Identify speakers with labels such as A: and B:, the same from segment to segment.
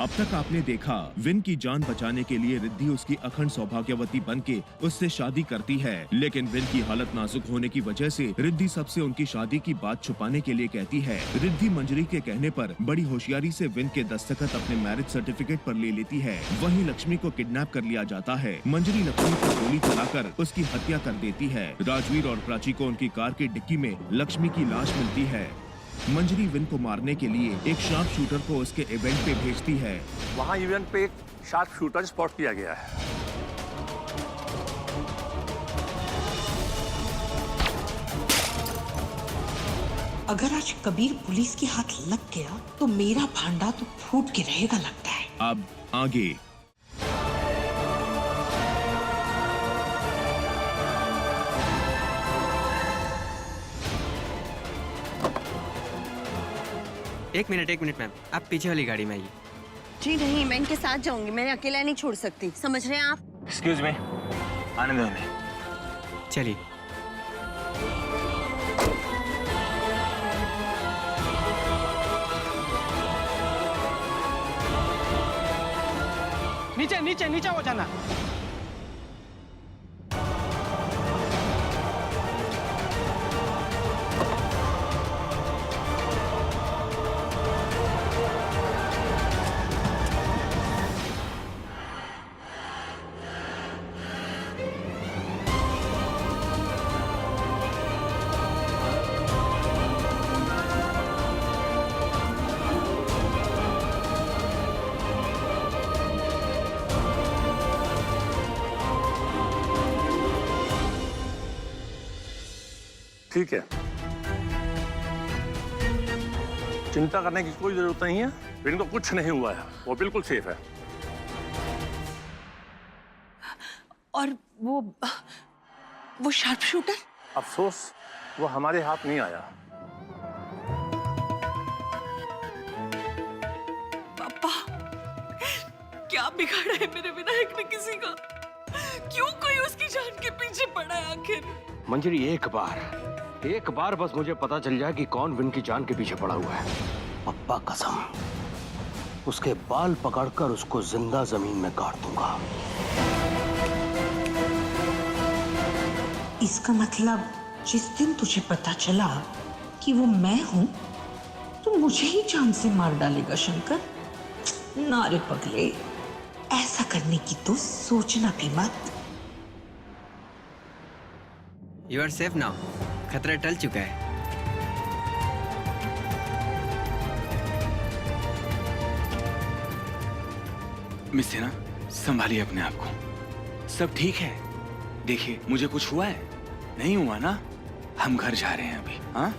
A: अब तक आपने देखा विन की जान बचाने के लिए रिद्धि उसकी अखंड सौभाग्यवती बनके उससे शादी करती है, लेकिन विन की हालत नाजुक होने की वजह से रिद्धि सबसे उनकी शादी की बात छुपाने के लिए कहती है। रिद्धि मंजरी के कहने पर बड़ी होशियारी से विन के दस्तखत अपने मैरिज सर्टिफिकेट पर ले लेती है। वहीं लक्ष्मी को किडनैप कर लिया जाता है। मंजरी लक्ष्मी पर गोली चलाकर उसकी हत्या कर देती है। राजवीर और प्राची को उनकी कार की डिक्की में लक्ष्मी की लाश मिलती है। मंजरी विन को मारने के लिए एक शार्प शूटर को उसके इवेंट पे भेजती है।
B: वहाँ इवेंट पे एक शार्प शूटर स्पॉट किया गया है।
C: अगर आज कबीर पुलिस के हाथ लग गया तो मेरा भांडा तो फूट के रहेगा लगता है।
A: अब आगे।
D: एक मिनट मैम, आप पीछे वाली गाड़ी में आइए।
E: जी नहीं, मैं इनके साथ जाऊंगी, मैं अकेला नहीं छोड़ सकती, समझ रहे हैं आप?
F: एक्सक्यूज मी, आने दो उन्हें।
D: चलिए।
G: नीचे हो जाना।
B: ठीक है, चिंता करने की कोई जरूरत नहीं है। विन को कुछ नहीं हुआ है, वो बिल्कुल सेफ है।
C: और वो शार्प शूटर?
B: अफसोस वो हमारे हाथ नहीं आया।
C: पापा, क्या बिगाड़ा है मेरे विनायक ने किसी का? क्यों कोई उसकी जान के पीछे पड़ा है आखिर?
G: मंजरी, एक बार बस मुझे पता चल जाए कि कौन विन की जान के पीछे पड़ा हुआ है, पप्पा कसम, उसके बाल पकड़कर उसको जिंदा जमीन में गाड़ दूंगा।
C: इसका मतलब जिस दिन तुझे पता चला कि वो मैं हूं तो मुझे ही जान से मार डालेगा शंकर? ना रे पगले, ऐसा करने की तो सोचना भी मत।
D: यू आर सेफ नाउ, खतरा टल चुका है।
F: मिस सेना, संभालिए अपने आप को, सब ठीक है। देखिए, मुझे कुछ हुआ है? नहीं हुआ ना? हम घर जा रहे हैं अभी। हाँ,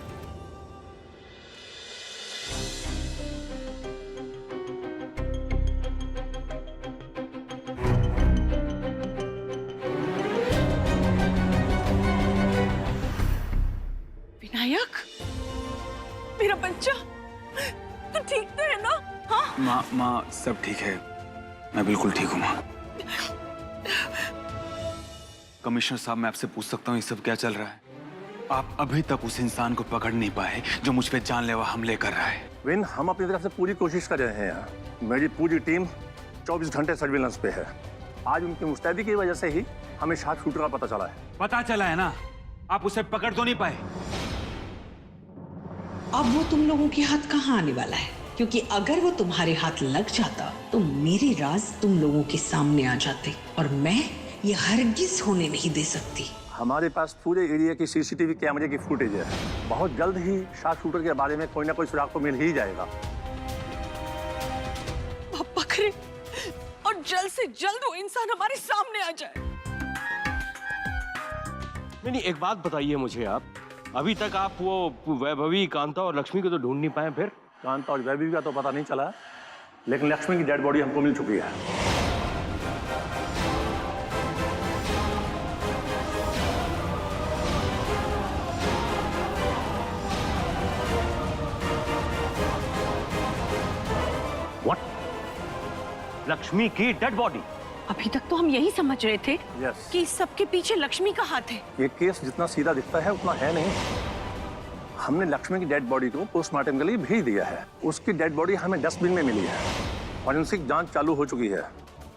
C: विनायक, मेरा बच्चा, तू ठीक तो है ना? हाँ?
F: माँ सब ठीक है, मैं बिल्कुल ठीक हूँ माँ। कमिश्नर साहब, मैं आपसे पूछ सकता हूँ ये सब क्या चल रहा है? आप अभी तक उस इंसान को पकड़ नहीं पाए जो मुझ पे जानलेवा हमले कर रहा है।
B: विन, हम अपनी तरफ से पूरी कोशिश कर रहे हैं। मेरी पूरी टीम 24 घंटे सर्विलेंस पे है। आज उनकी मुस्तैदी की वजह से ही हमें शार्प शूटर का पता चला है।
F: पता चला है ना, आप उसे पकड़ तो नहीं पाए?
C: अब वो तुम लोगों के हाथ कहाँ आने वाला है? क्योंकि अगर वो तुम्हारे हाथ लग जाता तो मेरे राज तुम लोगों के सामने आ जाते और मैं ये हरगिज होने नहीं दे सकती।
B: हमारे पास पूरे एरिया की सीसीटीवी कैमरे की फुटेज है। बहुत जल्द ही शार्प शूटर के बारे में कोई ना कोई सुराग तो मिल ही जाएगा।
C: आप पकड़े और जल्द से जल्द वो इंसान हमारे सामने आ जाए।
G: नहीं, एक बात बताइए मुझे आप, अभी तक आप वो वैभवी, कांता और लक्ष्मी को तो ढूंढ नहीं पाए? फिर
B: कांता और वैभवी का तो पता नहीं चला, लेकिन लक्ष्मी की डेड बॉडी हमको मिल चुकी है।
G: व्हाट? लक्ष्मी की डेड बॉडी?
E: अभी तक तो हम यही समझ रहे थे
B: Yes.
E: कि सबके पीछे लक्ष्मी का हाथ है।
B: ये केस जितना सीधा दिखता है उतना है नहीं। हमने लक्ष्मी की डेड बॉडी को पोस्टमार्टम के लिए भेज दिया है। उसकी डेड बॉडी हमें डस्टबिन में मिली है। फॉरेंसिक जांच चालू हो चुकी है।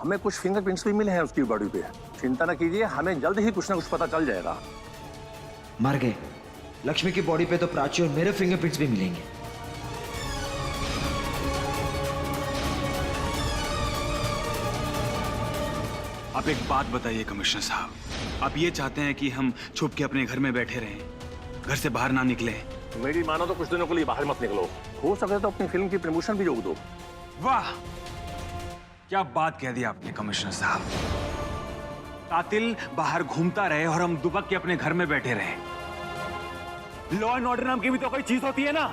B: हमें कुछ फिंगरप्रिंट्स भी मिले हैं उसकी बॉडी पे। चिंता न कीजिए, हमें जल्द ही कुछ ना कुछ पता चल जाएगा।
H: मर गए। लक्ष्मी की बॉडी पे तो प्राची और मेरे फिंगरप्रिंट्स भी मिलेंगे।
F: आप एक बात बताइए कमिश्नर साहब, आप ये चाहते हैं कि हम छुप के अपने घर में बैठे रहें, घर से बाहर ना निकले?
B: मेरी मानो तो कुछ दिनों के लिए बाहर मत निकलो। हो सके तो अपनी फिल्म की प्रमोशन भी रोक दो।
F: वाह, क्या बात कह दी आपने कमिश्नर साहब। कातिल बाहर घूमता रहे और हम दुबक के अपने घर में बैठे रहे। लॉ एंड ऑर्डर नाम की भी तो कोई चीज होती है ना।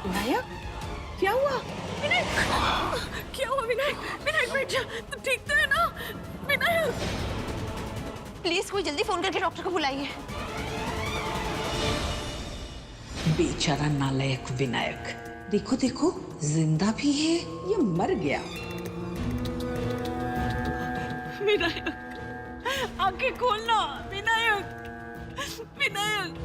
C: विनायक, क्या हुआ? विनायक, क्या हुआ विनायक? विनायक बैठ जा, तू ठीक तो है ना? विनायक,
E: प्लीज कोई जल्दी फोन करके डॉक्टर को बुलाइए।
C: बेचारा नालायक विनायक, देखो देखो जिंदा भी है या मर गया? विनायक, आंखें खोलना विनायक, विनायक।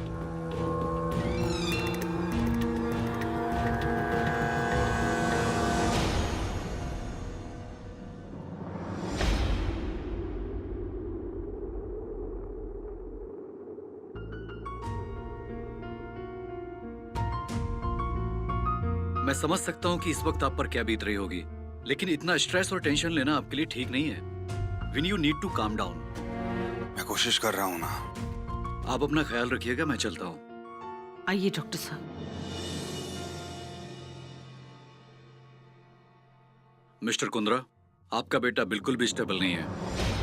I: मैं समझ सकता हूँ कि इस वक्त आप पर क्या बीत रही होगी, लेकिन इतना स्ट्रेस और टेंशन लेना आपके लिए ठीक नहीं है। When you need to calm down.
F: मैं कोशिश कर रहा हूँ ना।
I: आप अपना ख्याल रखिएगा, मैं चलता हूँ।
C: आइए डॉक्टर साहब।
I: मिस्टर कुंद्रा, आपका बेटा बिल्कुल भी स्टेबल नहीं है।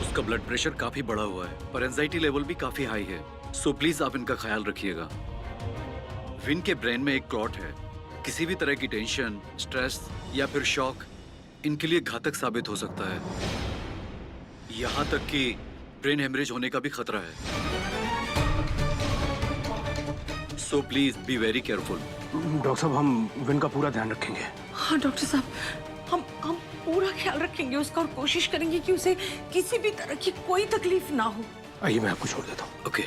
I: उसका ब्लड प्रेशर काफी बढ़ा हुआ है और एंजाइटी लेवल भी काफी हाई है। सो प्लीज आप इनका ख्याल रखिएगा। विन के ब्रेन में एक क्लॉट है। किसी भी तरह की टेंशन, स्ट्रेस या फिर शॉक इनके लिए घातक साबित हो सकता है। यहाँ तक कि ब्रेन हेमरेज होने का भी खतरा है। So please be very careful.
G: Doctor साहब, हम विन का पूरा ध्यान रखेंगे।
C: हाँ डॉक्टर साहब, हम पूरा ख्याल रखेंगे उसका और कोशिश करेंगे कि उसे किसी भी तरह की कोई तकलीफ ना हो।
G: आइए, मैं आपको छोड़ देता हूँ।
I: ओके।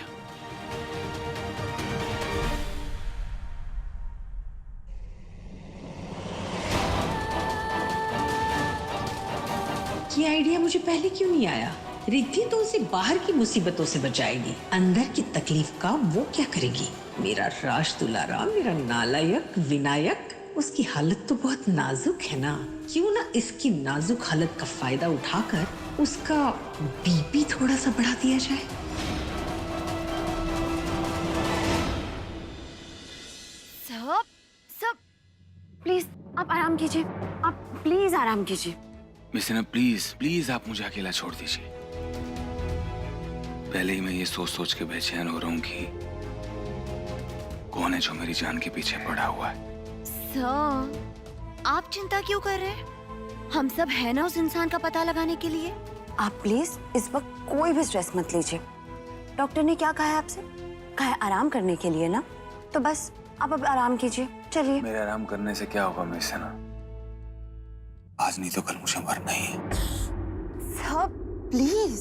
C: ये आइडिया मुझे पहले क्यों नहीं आया? रिद्धि तो उसे बाहर की मुसीबतों से बचाएगी, अंदर की तकलीफ का वो क्या करेगी? मेरा राज दुलारा, मेरा नालायक विनायक, उसकी हालत तो बहुत नाजुक है ना। क्यों ना इसकी नाजुक हालत का फायदा उठाकर उसका बीपी थोड़ा सा बढ़ा दिया जाए।
E: सब प्लीज आप आराम कीजिए, आप प्लीज आराम कीजिए।
F: मिस सिन्हा, प्लीज प्लीज आप मुझे अकेला छोड़ दीजिए। पहले ही मैं ये सोच सोच के बेचैन हो रहा हूँ कि कौन है जो मेरी जान के पीछे पड़ा हुआ है।
E: सर, आप चिंता क्यों कर रहे हैं? हम सब है ना उस इंसान का पता लगाने के लिए। आप प्लीज इस वक्त कोई भी स्ट्रेस मत लीजिए। डॉक्टर ने क्या कहा है आपसे? कहा है आराम करने के लिए ना, तो बस आप अब आराम कीजिए। चलिए।
F: मेरे आराम करने से क्या होगा मिस सिन्हा? आज नहीं तो कल मुझे मरना ही है।
E: Sir please.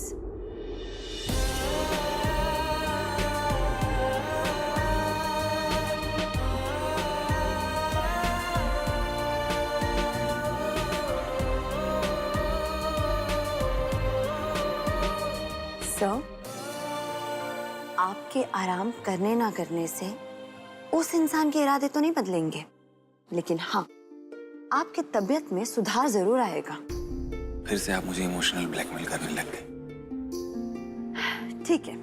E: सर, आपके आराम करने ना करने से उस इंसान के इरादे तो नहीं बदलेंगे, लेकिन हाँ, आपकी तबीयत में सुधार जरूर आएगा।
F: फिर से आप मुझे इमोशनल ब्लैकमेल करने लग गए।
E: ठीक है,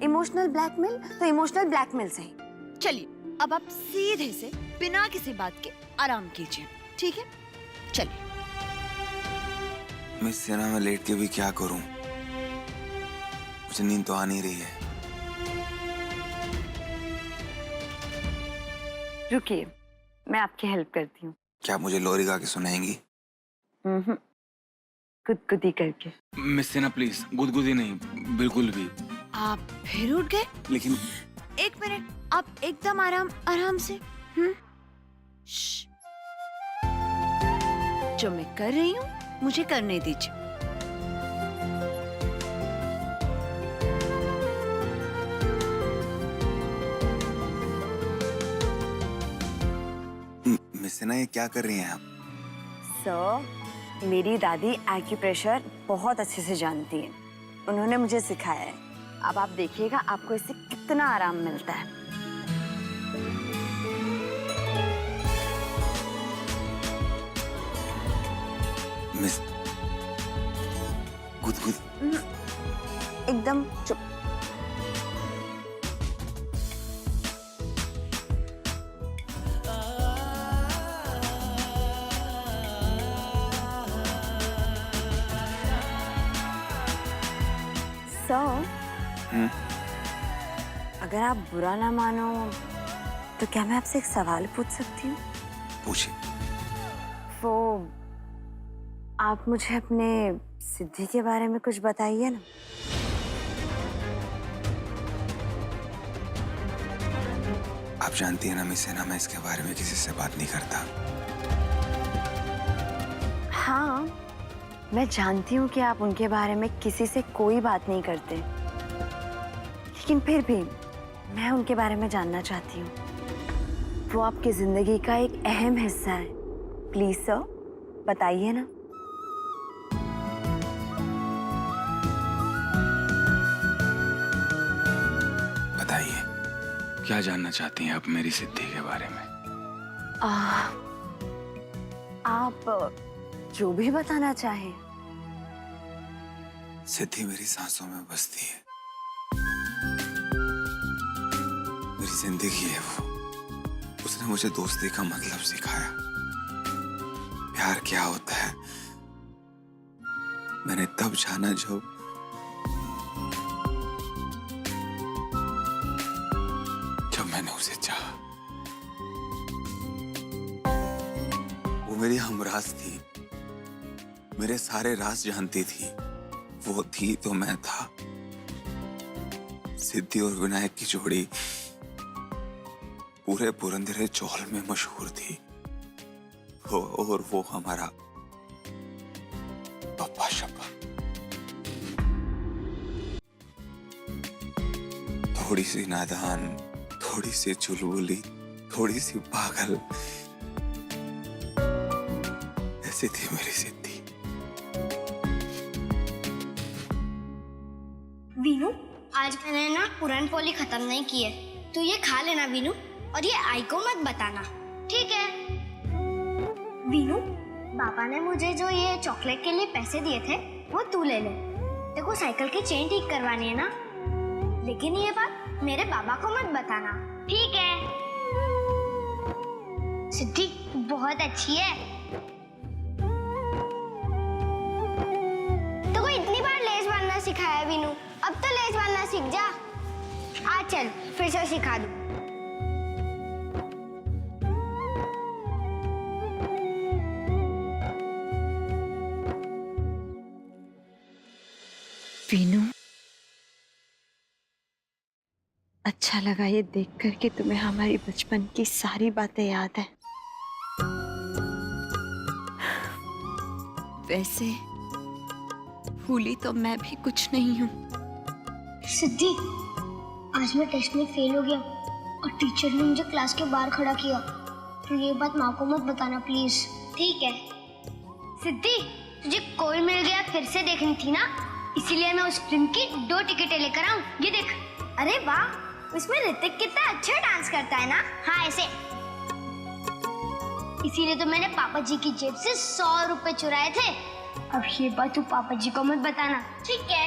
E: इमोशनल ब्लैकमेल तो इमोशनल ब्लैकमेल से ही। चलिए, अब आप सीधे से बिना किसी बात के आराम कीजिए, ठीक है? चलिए।
F: मिस सिन्हा, मैं लेट के भी क्या करूं? मुझे नींद तो आ नहीं रही है।
E: रुकिए, मैं आपकी हेल्प करती हूँ।
F: क्या आप मुझे लोरी गा के सुनाएंगी?
E: गुदगुदी करके।
F: मिस सिन्हा प्लीज, गुदगुदी नहीं, बिल्कुल भी।
E: आप फिर उठ गए?
F: लेकिन
E: एक मिनट, आप एकदम आराम से। श्श। जो मैं कर रही हूँ मुझे करने दीजिए।
J: अर्चना, ये क्या कर रही हैं आप?
E: सर, मेरी दादी एक्यूप्रेशर बहुत अच्छे से जानती है। उन्होंने मुझे सिखाया है। अब आप देखिएगा आपको इससे कितना आराम मिलता है।
J: मिस गुदगुद
E: एकदम चुप। अगर आप बुरा ना मानो तो क्या मैं आपसे एक सवाल पूछ सकती हूँ?
J: पूछिए।
E: वो आप मुझे अपने सिद्धि के बारे में कुछ बताइए ना।
J: आप जानती हैं ना मिस सेना, मैं इसके बारे में किसी से बात नहीं करता।
E: हाँ, मैं जानती हूँ कि आप उनके बारे में किसी से कोई बात नहीं करते, लेकिन फिर भी मैं उनके बारे में जानना चाहती हूँ। वो आपकी जिंदगी का एक अहम हिस्सा है। प्लीज सर, बताइए ना।
J: बताइए, क्या जानना चाहती हैं आप मेरी सिद्धि के बारे में?
E: आप जो भी बताना चाहें।
J: सिद्धि मेरी सांसों में बसती है, मेरी जिंदगी है वो। उसने मुझे दोस्ती का मतलब सिखाया, प्यार क्या होता है मैंने तब जाना जब मैंने उसे चाहा। वो मेरी हमराज थी, मेरे सारे राज जानती थी। वो थी तो मैं था। सिद्धि और विनायक की जोड़ी पूरे पुरंदरे चौल में मशहूर थी। और वो हमारा पप्पा शप्पा। थोड़ी सी नादान, थोड़ी सी चुलबुली, थोड़ी सी पागल, ऐसी थी मेरी सिद्धि।
K: वीनू, आज मैंने ना पुरान पोली खत्म नहीं की है, तो ये खा लेना वीनू, और ये आई को मत बताना, ठीक है? वीनू, पापा ने मुझे जो ये चॉकलेट के लिए पैसे दिए थे वो तू ले ले। देखो साइकिल की चेन ठीक करवानी है ना, लेकिन ये बात मेरे पापा को मत बताना, ठीक है? सिद्धि बहुत अच्छी है। तो कोई इतनी बार लेस बांधना सिखाया वीनू, अब तो लेस बांधना सीख जा। आ चल फिर से सिखा दूं।
C: वीनू, अच्छा लगा ये देखकर कि तुम्हें हमारी बचपन की सारी बातें याद है। वैसे भूली तो मैं भी कुछ नहीं हूँ।
K: सिद्धि, आज मैं टेस्ट में फेल हो गया और टीचर ने मुझे क्लास के बाहर खड़ा किया, तो ये बात माँ को मत बताना प्लीज, ठीक है? सिद्धि, तुझे कोई मिल गया फिर से देखनी थी ना, इसीलिए मैं उस फिल्म की 2 टिकटें लेकर आऊं। ये देख। अरे वाह, उसमें ऋतिक कितना अच्छा डांस करता है ना। हाँ ऐसे। इसीलिए तो मैंने पापा जी की जेब से 100 रुपए चुराए थे। अब ये बात तू पापा जी को मत बताना, ठीक है?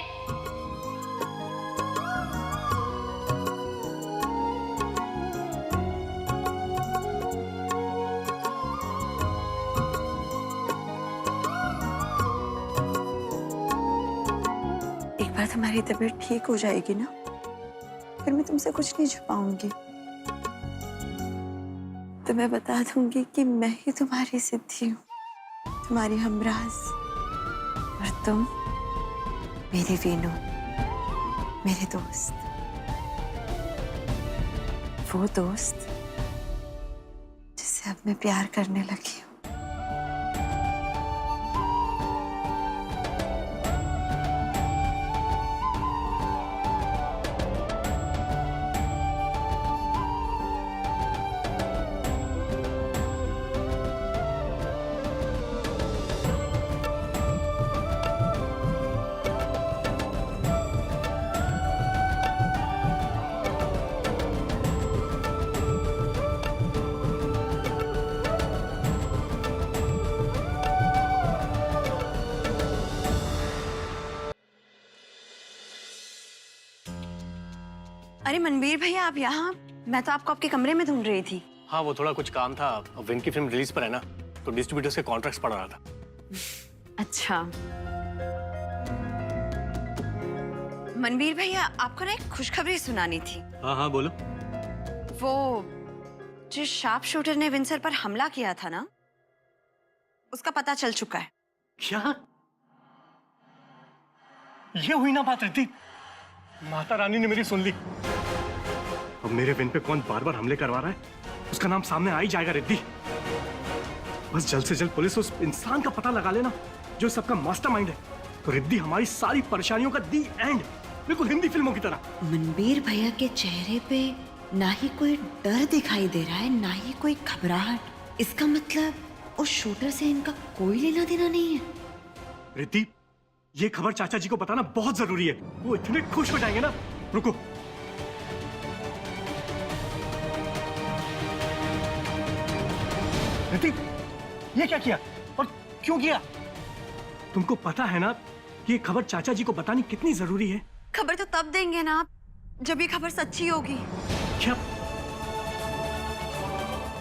C: एक बार तुम्हारी तबीयत ठीक हो जाएगी ना, फिर मैं तुमसे कुछ नहीं छुपाऊंगी। तो मैं बता दूंगी कि मैं ही तुम्हारी सिद्धि हूँ, तुम्हारी हमराज, और तुम मेरे वीनू, मेरे दोस्त, वो दोस्त जिससे अब मैं प्यार करने लगी हूँ।
E: अरे मनवीर भैया, आप यहाँ? मैं तो आपको आपके कमरे में ढूंढ रही थी।
B: हाँ, वो थोड़ा कुछ काम था। विन की फिल्म रिलीज पर है ना, तो डिस्ट्रीब्यूटर्स के कॉन्ट्रैक्ट्स पढ़ रहा था।
E: अच्छा। मनवीर भैया, आपको ना एक खुशखबरी सुनानी थी।
B: हाँ हाँ, बोलो।
E: वो जो शार्प शूटर ने विंसर पर हमला किया था ना, उसका पता चल चुका है।
B: क्या? ये हुई ना बात रिद्धि? माता रानी ने मेरी सुन ली। अब मेरे विन पे कौन बार बार हमले करवा रहा है, उसका नाम सामने आ ही जाएगा रिद्धि। बस जल्द से जल्द पुलिस उस इंसान का पता लगा लेना जो सबका मास्टरमाइंड है, तो रिद्धि हमारी सारी परेशानियों का दी एंड, बिल्कुल हिंदी फिल्मों की तरह।
C: मनवीर भैया के चेहरे पे ना ही कोई डर दिखाई दे रहा है, ना ही कोई घबराहट। इसका मतलब उस शूटर से इनका कोई लेना देना नहीं है।
B: रिद्धि, ये खबर चाचा जी को बताना बहुत जरूरी है। वो इतने खुश हो जाएंगे ना। रुको। रिद्धि, ये क्या किया और क्यों किया? तुमको पता है ना कि ये खबर चाचा जी को बतानी कितनी जरूरी है।
E: खबर तो तब देंगे ना आप, जब ये खबर सच्ची होगी।
B: क्या?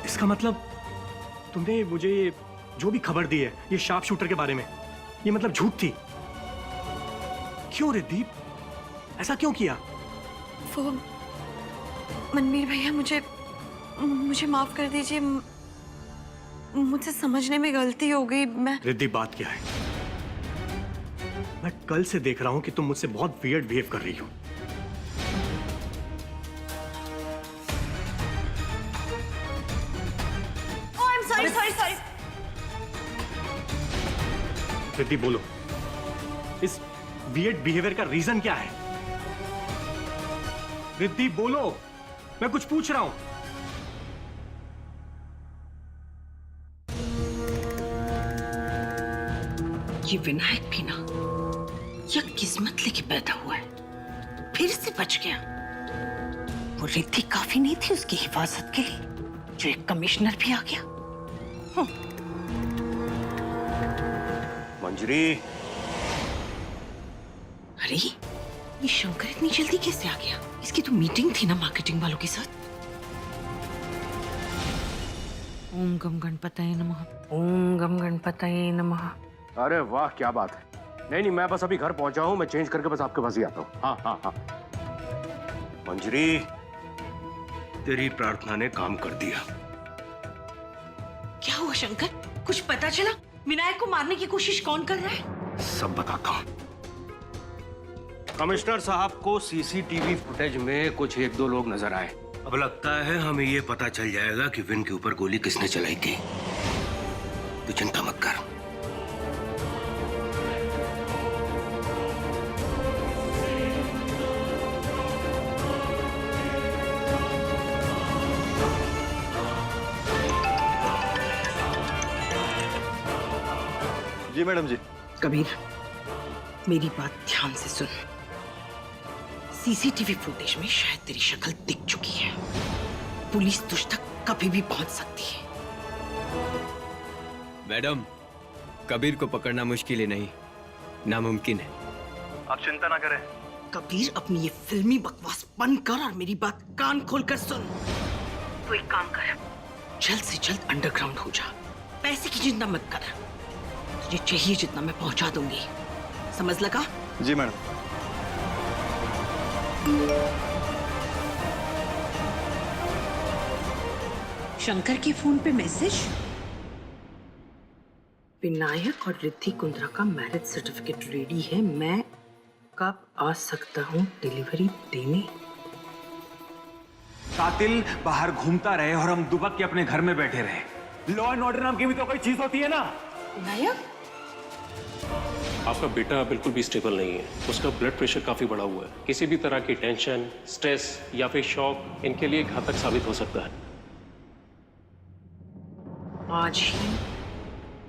B: इसका मतलब तुमने मुझे जो भी खबर दी है ये शार्प शूटर के बारे में, ये मतलब झूठ थी। क्यों रिद्धि, ऐसा क्यों किया?
E: वो मनवीर भैया, मुझे माफ कर दीजिए, मुझसे समझने में गलती हो गई। मैं
B: रिद्धि, बात क्या है? मैं कल से देख रहा हूं कि तुम मुझसे बहुत वियर्ड बिहेव कर रही हो।
E: सॉरी।
B: रिद्धि, बोलो, इस वियर्ड बिहेवियर का रीजन क्या है? रिद्धि, बोलो, मैं कुछ पूछ रहा हूं।
C: ये विनायक भी ना यह किस्मत लेके पैदा हुआ है, फिर से बच गया। वो रिद्धि काफी नहीं थी उसकी हिफाजत के लिए, जो एक कमिश्नर भी आ गया।
G: मंजरी,
C: अरे ये शंकर इतनी जल्दी कैसे आ गया? इसकी तो मीटिंग थी ना मार्केटिंग वालों के साथ। ओम गम गणपतये नमः, ओम गम गणपतये नमः।
G: अरे वाह, क्या बात है। नहीं, मैं बस अभी घर पहुंचा हूं, मैं चेंज करके बस आपके पास ही आता हूं। हाँ। मंजरी, तेरी प्रार्थना ने काम कर दिया।
C: क्या हुआ शंकर? कुछ पता चला? विनायक को मारने की कोशिश कौन कर रहा है?
G: सब बताता हूं। कमिश्नर साहब को सीसीटीवी फुटेज में कुछ 1-2 लोग नजर आए। अब लगता है हमें ये पता चल जाएगा कि विन के ऊपर गोली किसने चलाई थी। तू चिंता मत कर।
B: जी मैडम जी।
C: कबीर, मेरी बात ध्यान से सुन। सीसीटीवी फुटेज में शायद तेरी शक्ल दिख चुकी है। पुलिस तुझ तक कभी भी पहुंच सकती है।
D: मैडम, कबीर को पकड़ना मुश्किल ही नहीं, नामुमकिन है।
B: आप चिंता ना करें।
C: कबीर, अपनी ये फिल्मी बकवास बंद कर और मेरी बात कान खोलकर सुन। तो एक काम कर, जल्द से जल्द अंडरग्राउंड हो जा। पैसे की चिंता मत कर, तुझे चाहिए जितना मैं पहुंचा दूंगी। समझ लगा?
B: जी मैडम।
C: शंकर के फोन पे मैसेज। विनायक और रिद्धि कुंद्रा का मैरिज सर्टिफिकेट रेडी है, मैं कब आ सकता हूँ डिलीवरी देने?
F: कातिल बाहर घूमता रहे और हम दुबक के अपने घर में बैठे रहे। लॉ एंड ऑर्डर नाम की भी तो कोई चीज होती है ना।
C: विनायक,
L: आपका बेटा बिल्कुल भी स्टेबल नहीं है। उसका ब्लड प्रेशर काफी बढ़ा हुआ है। किसी भी तरह की टेंशन, स्ट्रेस या फिर शॉक इनके लिए घातक साबित हो सकता है।
C: आज ही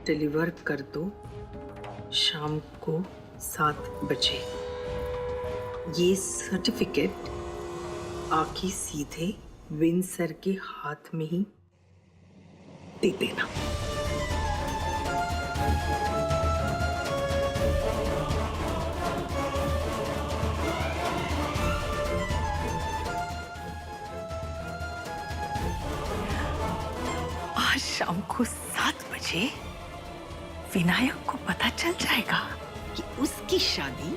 C: डिलीवर कर दो, शाम को 7 बजे। ये सर्टिफिकेट आके सीधे विन सर के हाथ में ही दे देना। शाम को 7 बजे विनायक को पता चल जाएगा कि उसकी शादी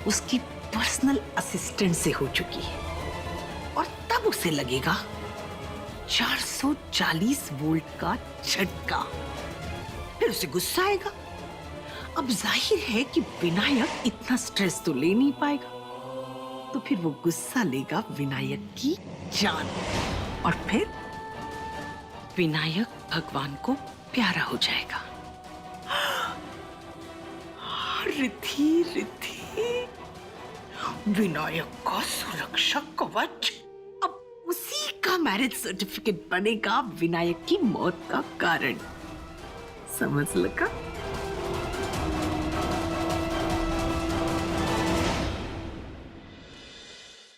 C: उसकी पर्सनल असिस्टेंट से हो चुकी है, और तब उसे लगेगा 440 वोल्ट का झटका। फिर उसे गुस्सा आएगा। अब जाहिर है कि विनायक इतना स्ट्रेस तो ले नहीं पाएगा, तो फिर वो गुस्सा लेगा विनायक की जान, और फिर विनायक भगवान को प्यारा हो जाएगा। रिद्धि रिद्धि, विनायक का सुरक्षा कवच अब उसी का मैरिज सर्टिफिकेट बनेगा विनायक की मौत का कारण। समझ लगा?